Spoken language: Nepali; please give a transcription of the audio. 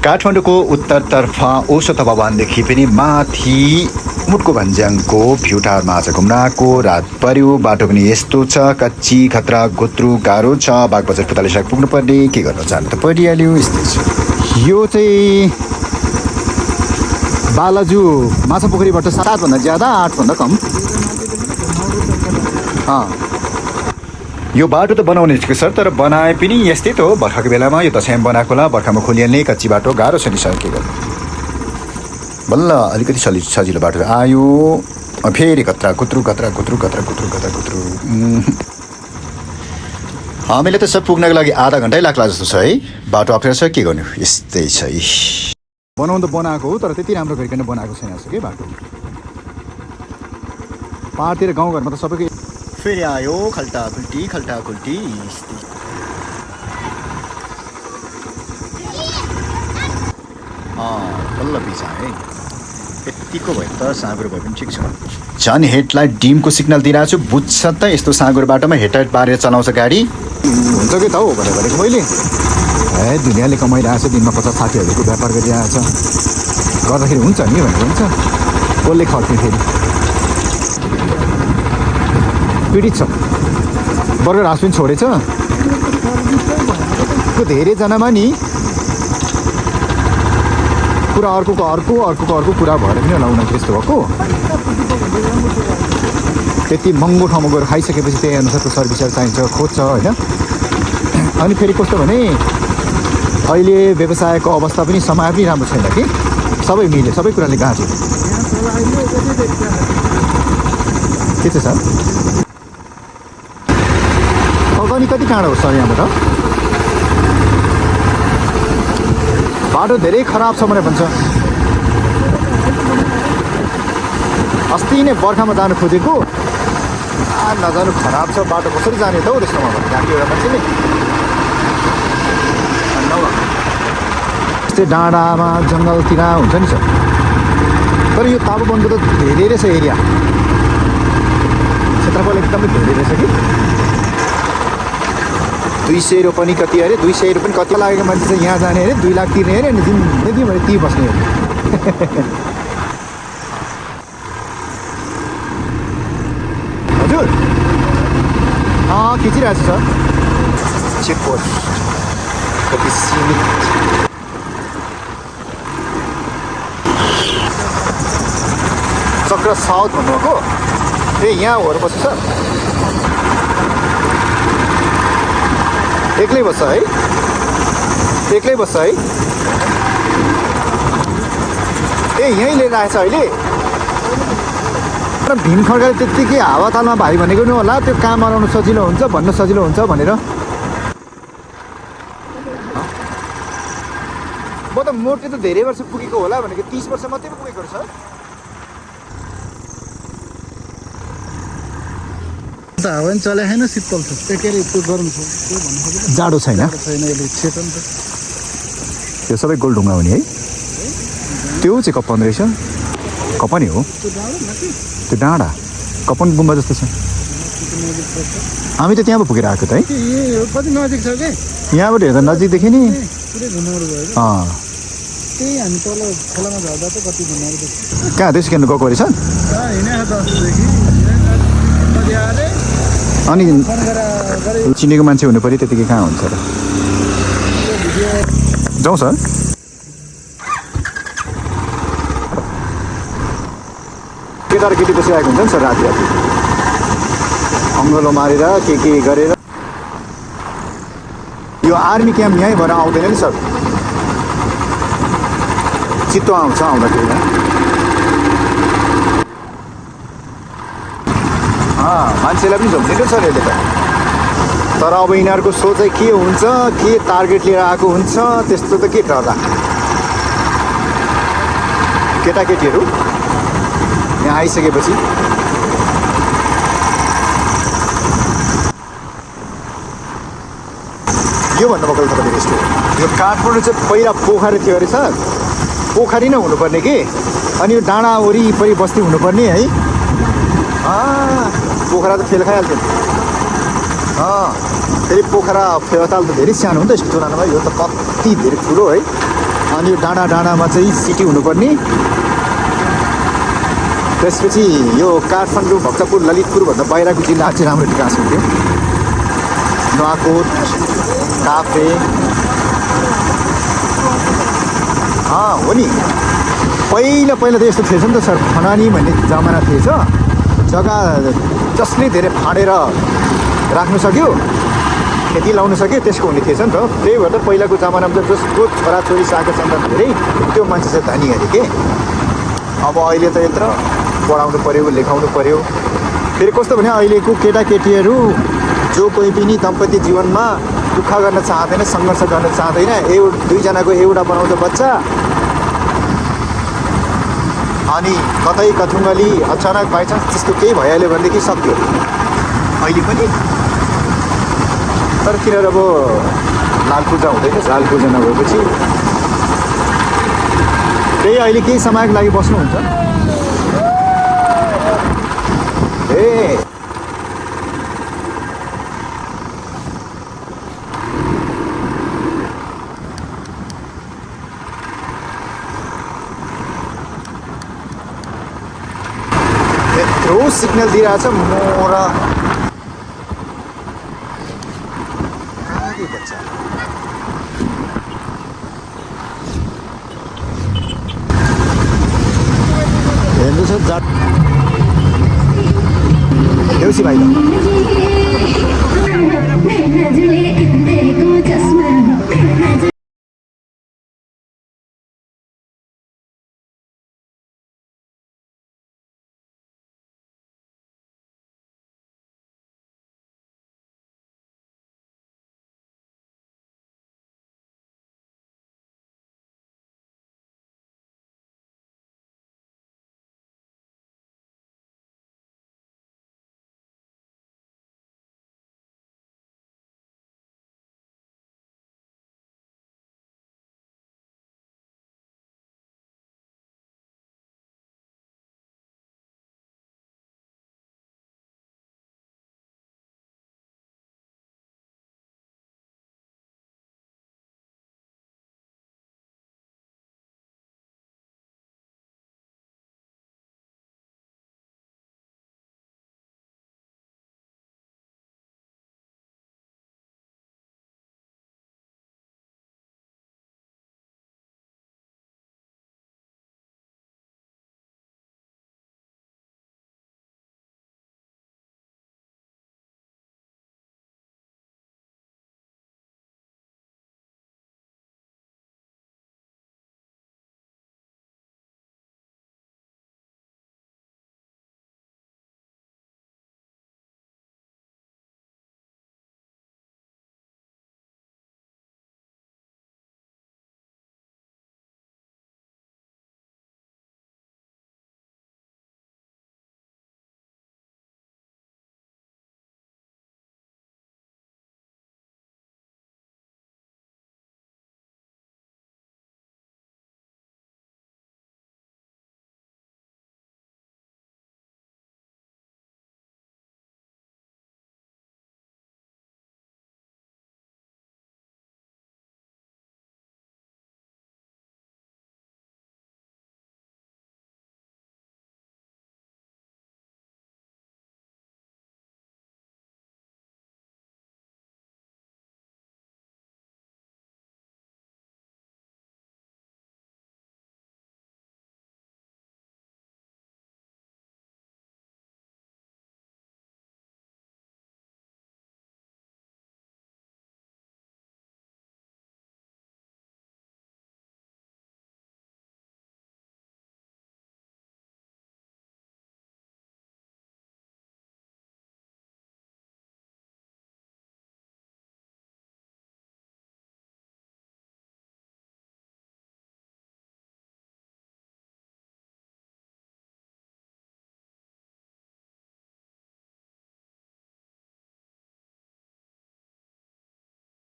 काठमाडौँको उत्तरतर्फ ओसो भवनदेखि पनि माथि मुटको भन्ज्याङको भ्यू टावरमा आज घुम्न आएको। रात पर्यो, बाटो पनि यस्तो छ, कच्ची खतरा गुत्रु गाह्रो छ। बागबजार पुतली सडक पुग्नुपर्ने, के गर्न जानु त परिहाल्यो। यस्तै छ। यो चाहिँ बालाजु माछा पोखरीबाट 7भन्दा ज्यादा 8भन्दा कम। यो बाटो त बनाउने ठिक छ, तर बनाए पनि यस्तै त हो। बर्खाको बेलामा यो दसैँमा बनाएको होला, बर्खामा खोलिहाल्ने कच्ची बाटो गाह्रो छ नि सर, के गर्नु। बल्ल अलिकति सजिलो बाटो आयो, फेरि कत्रा कुत्रु हामीले त सब पुग्नको लागि आधा घन्टै लाग्ला जस्तो छ है। बाटो अप्ठ्यारो छ, के गर्नु, यस्तै छ। बनाउनु त बनाएको हो, तर त्यति राम्रो गरिकन बनाएको छैन जस्तो के बाटो। पहाडतिर गाउँघरमा त सबैको फेरि आयो खल्टा खुल्टी बल्ल बिचा है। यतिको भयो त साँगुरो भए पनि ठिक छ। झन् हेडलाइट डिमको सिग्नल दिइरहेको छु, बुझ्छ त यस्तो साँगुरो बाटोमा हेडलाइट बारेर चलाउँछ गाडी। हुन्छ कि त हो भनेको मैले दुनियाँले कमाइरहेको छ, दिनमा 50-60 हजारको व्यापार गरिरहेको छ, गर्दाखेरि हुन्छ नि भनेको हुन्छ। कसले खट्ने फेरि पीडित छ। बर्गर हाउस पनि छोडेछ। त्यो धेरैजनामा नि कुरा अर्को कुरा भएर पनि होला उनीहरू त्यस्तो भएको। त्यति महँगो ठाउँमा गएर खाइसकेपछि त्यही अनुसारको सर्भिसहरू चाहिन्छ, खोज्छ होइन। अनि फेरि कस्तो भने अहिले व्यवसायको अवस्था पनि समय पनि राम्रो छैन कि, सबै मिल्यो, सबै कुराले गाँच्यो। के चाहिँ छ अनि कति टाढो हो सर यहाँबाट? बाटो धेरै खराब छ भनेर भन्छ। अस्ति नै बर्खामा जानु खोजेको, नजानु, खराब छ बाटो, कसरी जाने त हौ त्यस्तोमा भने गएको एउटा मान्छेले। यस्तै डाँडामा जङ्गलतिर हुन्छ नि सर। तर यो ताबुबनको त धेरै रहेछ एरिया, क्षेत्रफल एकदमै धेरै रहेछ कि। 200 रोपनी कति अरे, 200 रुपियाँ कति लागेको मान्छे चाहिँ यहाँ जाने अरे, 2 लाख तिर्ने अरे, अनि जिन्दगी भने ती बस्ने अरे। हजुर खिचिरहेको छ सर। चेकपोस्ट कति सीमित। चक्र साउथ भन्नुभएको ए यहाँ हो बस्छ सर। एक्लै बस्छ है, एक्लै बस्छ है। ए यहीँ लिएर आएछ अहिले। तर भीम खड्काले त्यत्तिकै हावातालमा भाइ भनेको नि होला, त्यो काम बनाउनु सजिलो हुन्छ, भन्न सजिलो हुन्छ भनेर। म त मोटे त धेरै वर्ष पुगेको होला भनेको, 30 वर्ष मात्रै पुगेको छ। हावा पनि चले छैन, शीतल छ, के अरे त्यो गरम छ, त्यो भन्नु सक्दैन। जाडो छैन, अहिले क्षेत्र नि त त्यो सबै गोलढुङ्गा हो नि है। त्यो चाहिँ कपन रहेछ, कपनी हो त्यो डाँडा, कपन गुम्बा जस्तो छ। हामी त त्यहाँ पो पुगेर आएको त है। कति नजिक छ कि यहाँबाट हेर्दा नजिकदेखि नि पुरै घुमाउनु भयो। त्यही हामी तल खोलामा झर्दा त कति घुमाउनु देख्छ। कहाँ त्यसो किन गएको रहेछ? अनि चिनेको मान्छे हुनु पऱ्यो, त्यतिकै कहाँ हुन्छ र। जाउँ सर। केटा र केटी बसिरहेको हुन्छ नि सर, राति अङ्गलो मारेर के गरेर। यो आर्मी क्याम्प यहीँ भएर आउँदैन नि सर, चित्तो आउँछ आउँदाखेरि। मान्छेलाई पनि झोक्दिनु छ यसले त। तर अब यिनीहरूको सोचाइ के हुन्छ, के टार्गेट लिएर आएको हुन्छ, त्यस्तो त के गर्दा। केटाकेटीहरू यहाँ आइसकेपछि यो भन्नुभएको तपाईँले यस्तो, यो काठमाडौँ चाहिँ पहिला पोखरी थियो अरे सर, पोखरी नै हुनुपर्ने कि। अनि यो डाँडा वरिपरि बस्ती हुनुपर्ने है। पोखरा त फेल खाइहाल्थ्यो। फेरि पोखरा फेवाताल त धेरै सानो हो नि त यस्तो तुलनामा, यो त कति धेरै ठुलो है। अनि यो डाँडा डाँडामा चाहिँ सिटी हुनुपर्ने। त्यसपछि यो काठमाडौँ भक्तपुर ललितपुरभन्दा बाहिरको जिल्ला चाहिँ राम्रो विकास हुन्थ्यो। नुवाकोट काभ्रे हो नि। पहिला पहिला त यस्तो थिएछ नि त सर, खनानी भन्ने जमाना थिएछ। जग्गा जसले धेरै फाँडेर राख्नु सक्यो, खेती लाउनु सक्यो, त्यसको हुने थिएछ नि त। त्यही भएर त पहिलाको जमानामा त जसको छोराछोरी सागा सन्तान धेरै त्यो मान्छे चाहिँ धनी अरे के। अब अहिले त यत्र पढाउनु पऱ्यो, लेखाउनु पऱ्यो। फेरि कस्तो भने अहिलेको केटाकेटीहरू जो कोही पनि दम्पत्ति जीवनमा दुःख गर्न चाहँदैन, सङ्घर्ष गर्न चाहँदैन। दुईजनाको एउटा बनाउँछ बच्चा, अनि कतै कथुङ्गली अचानक बाइचान्स त्यस्तो केही भइहाल्यो भनेदेखि सक्यो अहिले पनि। तर किन अब लाल पूजा हुँदैन, लाल पूजा नभएपछि त्यही अहिले केही समयको लागि बस्नुहुन्छ। यत्रो सिग्नल दिइरहेछ मोरा बच्चा। हेर्नु छ जात देउसी भाइ त